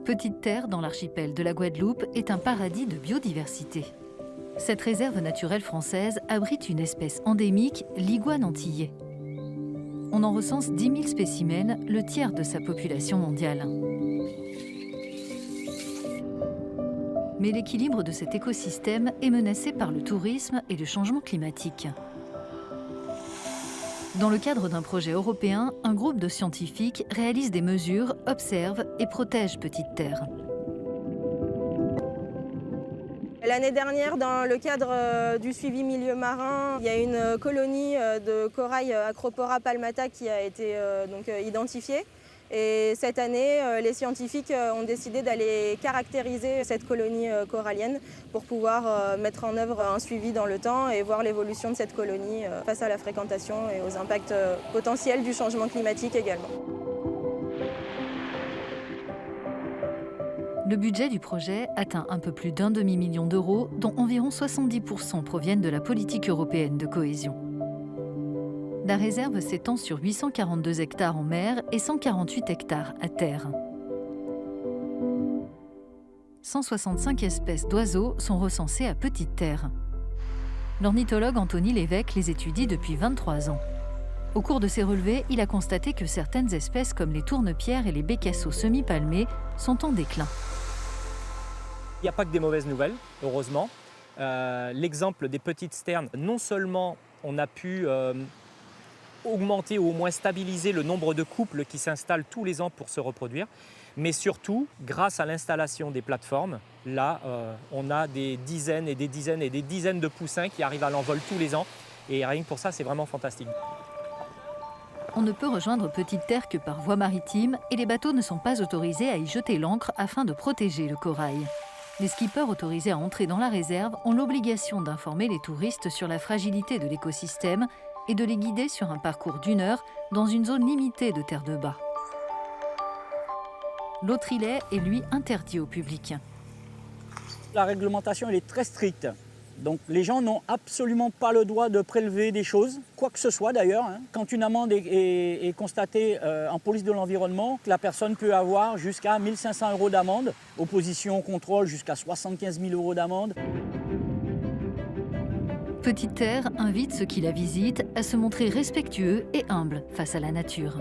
Petite Terre, dans l'archipel de la Guadeloupe, est un paradis de biodiversité. Cette réserve naturelle française abrite une espèce endémique, l'iguane antillais. On en recense 10 000 spécimens, le tiers de sa population mondiale. Mais l'équilibre de cet écosystème est menacé par le tourisme et le changement climatique. Dans le cadre d'un projet européen, un groupe de scientifiques réalise des mesures, observe et protège Petite Terre. L'année dernière, dans le cadre du suivi milieu marin, il y a une colonie de corail Acropora palmata qui a été identifiée. Et cette année, les scientifiques ont décidé d'aller caractériser cette colonie corallienne pour pouvoir mettre en œuvre un suivi dans le temps et voir l'évolution de cette colonie face à la fréquentation et aux impacts potentiels du changement climatique également. Le budget du projet atteint un peu plus d'1 demi-million d'euros, dont environ 70% proviennent de la politique européenne de cohésion. La réserve s'étend sur 842 hectares en mer et 148 hectares à terre. 165 espèces d'oiseaux sont recensées à Petite Terre. L'ornithologue Anthony Lévesque les étudie depuis 23 ans. Au cours de ses relevés, il a constaté que certaines espèces comme les tournepierres et les bécasseaux semi-palmés sont en déclin. Il n'y a pas que des mauvaises nouvelles, heureusement. L'exemple des petites sternes, non seulement on a pu augmenter ou au moins stabiliser le nombre de couples qui s'installent tous les ans pour se reproduire, mais surtout, grâce à l'installation des plateformes, là, on a des dizaines et des dizaines et des dizaines de poussins qui arrivent à l'envol tous les ans. Et rien que pour ça, c'est vraiment fantastique. On ne peut rejoindre Petite Terre que par voie maritime et les bateaux ne sont pas autorisés à y jeter l'ancre afin de protéger le corail. Les skippers autorisés à entrer dans la réserve ont l'obligation d'informer les touristes sur la fragilité de l'écosystème et de les guider sur un parcours d'1 heure dans une zone limitée de terre de bas. L'autre îlet est lui interdit au public. La réglementation elle est très stricte. Donc les gens n'ont absolument pas le droit de prélever des choses, quoi que ce soit d'ailleurs. Quand une amende est constatée en police de l'environnement, la personne peut avoir jusqu'à 1 500 € d'amende, opposition au contrôle jusqu'à 75 000 € d'amende. Petite Terre invite ceux qui la visitent à se montrer respectueux et humbles face à la nature.